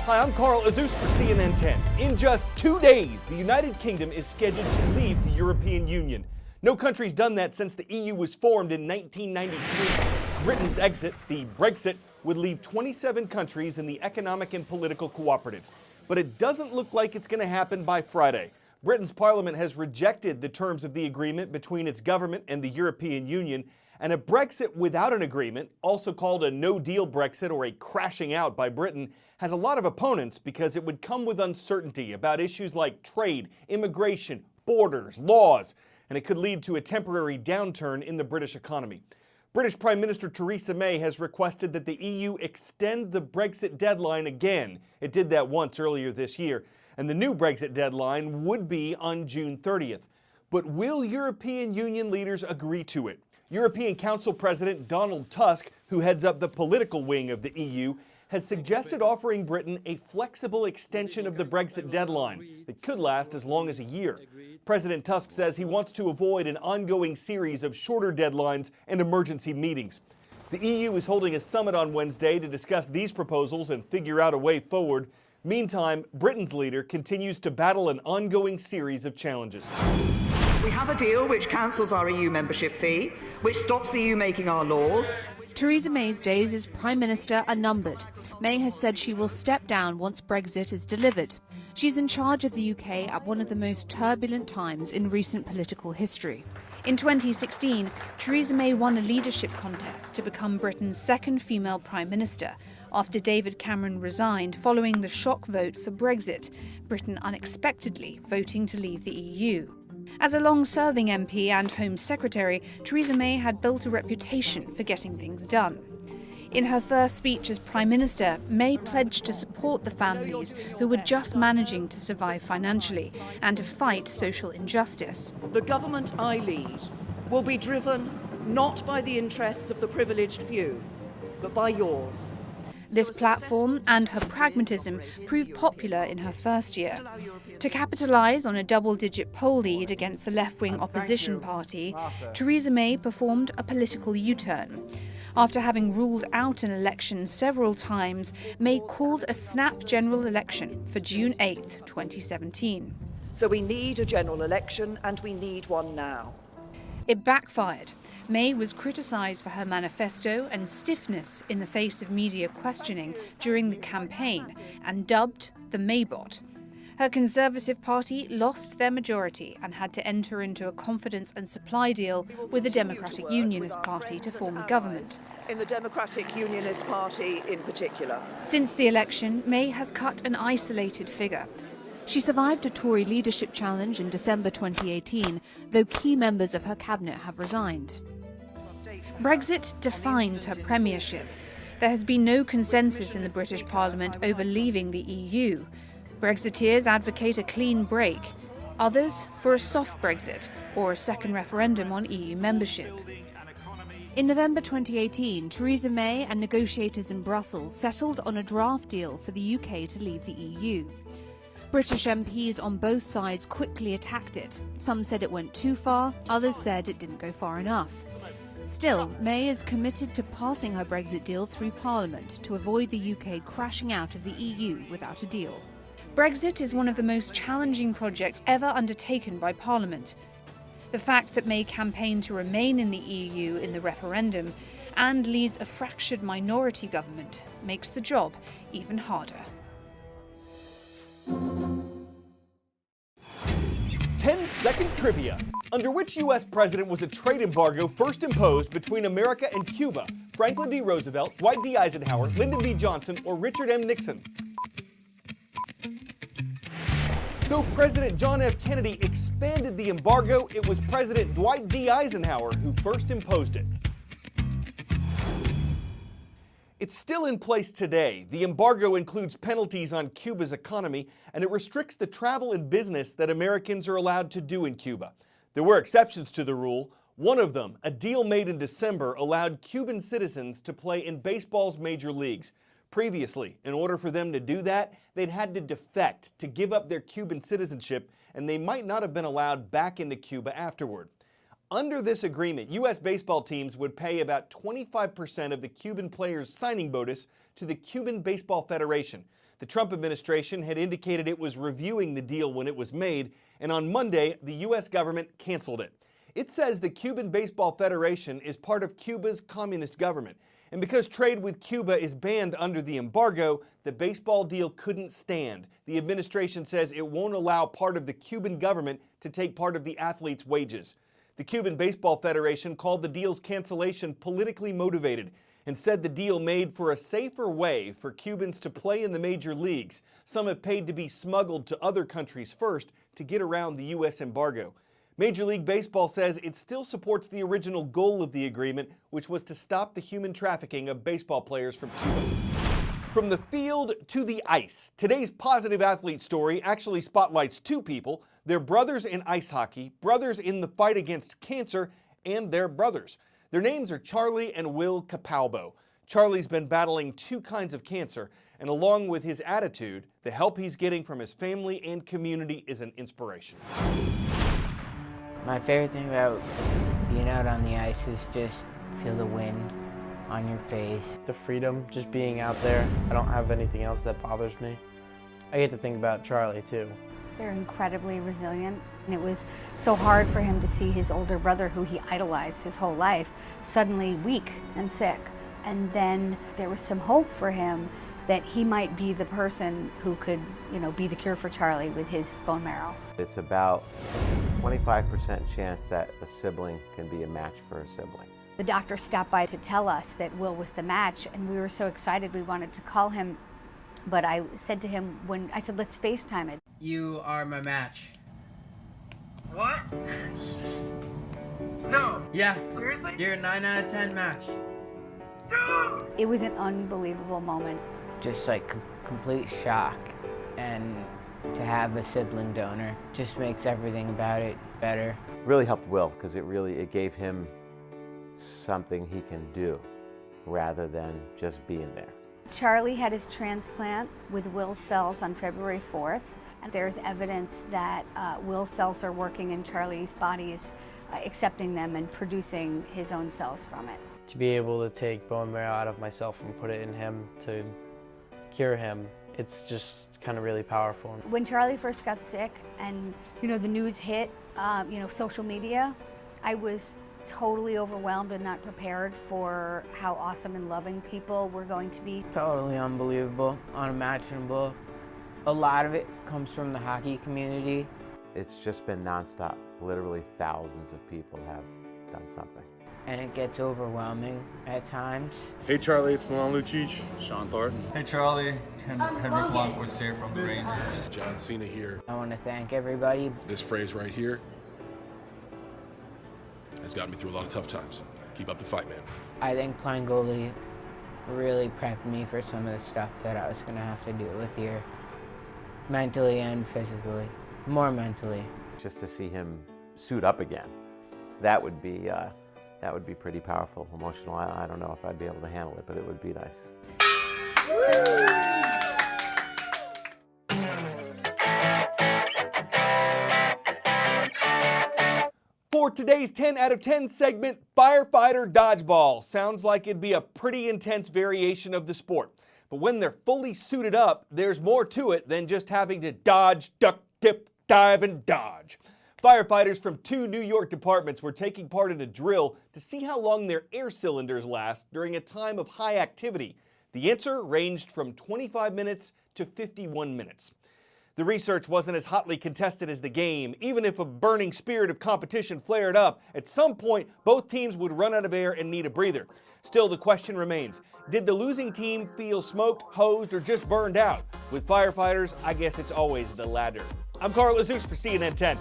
Hi, I'm Carl Azus for CNN 10. In just 2 days, the United Kingdom is scheduled to leave the European Union. No country's done that since the EU was formed in 1993. Britain's exit, the Brexit, would leave 27 countries in the economic and political cooperative. But it doesn't look like it's going to happen by Friday. Britain's parliament has rejected the terms of the agreement between its government and the European Union, and a Brexit without an agreement, also called a no-deal Brexit or a crashing out by Britain, has a lot of opponents because it would come with uncertainty about issues like trade, immigration, borders, laws, and it could lead to a temporary downturn in the British economy. British Prime Minister Theresa May has requested that the EU extend the Brexit deadline again. It did that once earlier this year, and the new Brexit deadline would be on June 30th. But will European Union leaders agree to it? European Council President Donald Tusk, who heads up the political wing of the EU, has suggested offering Britain a flexible extension of the Brexit deadline that could last as long as a year. President Tusk says he wants to avoid an ongoing series of shorter deadlines and emergency meetings. The EU is holding a summit on Wednesday to discuss these proposals and figure out a way forward. Meantime, Britain's leader continues to battle an ongoing series of challenges. We have a deal which cancels our EU membership fee, which stops the EU making our laws. Theresa May's days as Prime Minister are numbered. May has said she will step down once Brexit is delivered. She's in charge of the UK at one of the most turbulent times in recent political history. In 2016, Theresa May won a leadership contest to become Britain's second female Prime Minister after David Cameron resigned following the shock vote for Brexit, Britain unexpectedly voting to leave the EU. As a long-serving MP and Home Secretary, Theresa May had built a reputation for getting things done. In her first speech as Prime Minister, May pledged to support the families who were just managing to survive financially and to fight social injustice. The government I lead will be driven not by the interests of the privileged few, but by yours. This platform and her pragmatism proved popular in her first year. To capitalise on a double-digit poll lead against the left-wing opposition party, Theresa May performed a political U-turn. After having ruled out an election several times, May called a snap general election for June 8, 2017. So we need a general election, and we need one now. It backfired. May was criticised for her manifesto and stiffness in the face of media questioning during the campaign and dubbed the Maybot. Her Conservative Party lost their majority and had to enter into a confidence and supply deal with the Democratic Unionist Party to form a government. In the Democratic Unionist Party in particular. Since the election, May has cut an isolated figure. She survived a Tory leadership challenge in December 2018, though key members of her cabinet have resigned. Brexit defines her premiership. There has been no consensus in the British Parliament over leaving the EU. Brexiteers advocate a clean break, others for a soft Brexit or a second referendum on EU membership. In November 2018, Theresa May and negotiators in Brussels settled on a draft deal for the UK to leave the EU. British MPs on both sides quickly attacked it. Some said it went too far, others said it didn't go far enough. Still, May is committed to passing her Brexit deal through Parliament to avoid the UK crashing out of the EU without a deal. Brexit is one of the most challenging projects ever undertaken by Parliament. The fact that May campaigned to remain in the EU in the referendum and leads a fractured minority government makes the job even harder. 10-second trivia. Under which U.S. president was a trade embargo first imposed between America and Cuba? Franklin D. Roosevelt, Dwight D. Eisenhower, Lyndon B. Johnson, or Richard M. Nixon? Though President John F. Kennedy expanded the embargo, it was President Dwight D. Eisenhower who first imposed it. It's still in place today. The embargo includes penalties on Cuba's economy, and it restricts the travel and business that Americans are allowed to do in Cuba. There were exceptions to the rule. One of them, a deal made in December, allowed Cuban citizens to play in baseball's major leagues. Previously, in order for them to do that, they'd had to defect to give up their Cuban citizenship, and they might not have been allowed back into Cuba afterward. Under this agreement, U.S. baseball teams would pay about 25% of the Cuban players' signing bonus to the Cuban Baseball Federation. The Trump administration had indicated it was reviewing the deal when it was made, and on Monday, the U.S. government canceled it. It says the Cuban Baseball Federation is part of Cuba's communist government, and because trade with Cuba is banned under the embargo, the baseball deal couldn't stand. The administration says it won't allow part of the Cuban government to take part of the athletes' wages. The Cuban Baseball Federation called the deal's cancellation politically motivated and said the deal made for a safer way for Cubans to play in the major leagues. Some have paid to be smuggled to other countries first to get around the U.S. embargo. Major League Baseball says it still supports the original goal of the agreement, which was to stop the human trafficking of baseball players from Cuba. From the field to the ice, today's positive athlete story actually spotlights two people. They're brothers in ice hockey, brothers in the fight against cancer, and they're brothers. Their names are Charlie and Will Capalbo. Charlie's been battling two kinds of cancer, and along with his attitude, the help he's getting from his family and community is an inspiration. My favorite thing about being out on the ice is just feel the wind on your face. The freedom, just being out there. I don't have anything else that bothers me. I get to think about Charlie too. They're incredibly resilient, and it was so hard for him to see his older brother, who he idolized his whole life, suddenly weak and sick. And then there was some hope for him that he might be the person who could, be the cure for Charlie with his bone marrow. It's about 25% chance that a sibling can be a match for a sibling. The doctor stopped by to tell us that Will was the match, and we were so excited we wanted to call him. But I said to him, let's FaceTime it. You are my match. What? No. Yeah. Seriously? You're a 9 out of 10 match. Dude! It was an unbelievable moment. Just like complete shock, and to have a sibling donor just makes everything about it better. Really helped Will because it gave him something he can do rather than just being there. Charlie had his transplant with Will's cells on February 4th, and there's evidence that Will's cells are working and Charlie's body is accepting them and producing his own cells from it. To be able to take bone marrow out of myself and put it in him to cure him, it's just kind of really powerful. When Charlie first got sick and the news hit, social media, I was totally overwhelmed and not prepared for how awesome and loving people were going to be. Totally unbelievable, unimaginable. A lot of it comes from the hockey community. It's just been nonstop. Literally thousands of people have done something. And it gets overwhelming at times. Hey Charlie, it's Milan Lucic. Sean Thornton. Hey Charlie, Henrik Lundqvist here from the Rangers. John Cena here. I want to thank everybody. This phrase right here has gotten me through a lot of tough times. Keep up the fight, man. I think playing goalie really prepped me for some of the stuff that I was going to have to deal with here, mentally and physically, more mentally. Just to see him suit up again, that would be pretty powerful, emotional. I don't know if I'd be able to handle it, but it would be nice. For today's 10 out of 10 segment, Firefighter Dodgeball. Sounds like it'd be a pretty intense variation of the sport. But when they're fully suited up, there's more to it than just having to dodge, duck, dip, dive, and dodge. Firefighters from 2 New York departments were taking part in a drill to see how long their air cylinders last during a time of high activity. The answer ranged from 25 minutes to 51 minutes. The research wasn't as hotly contested as the game. Even if a burning spirit of competition flared up, at some point, both teams would run out of air and need a breather. Still, the question remains, did the losing team feel smoked, hosed, or just burned out? With firefighters, I guess it's always the latter. I'm Carl Azus for CNN10.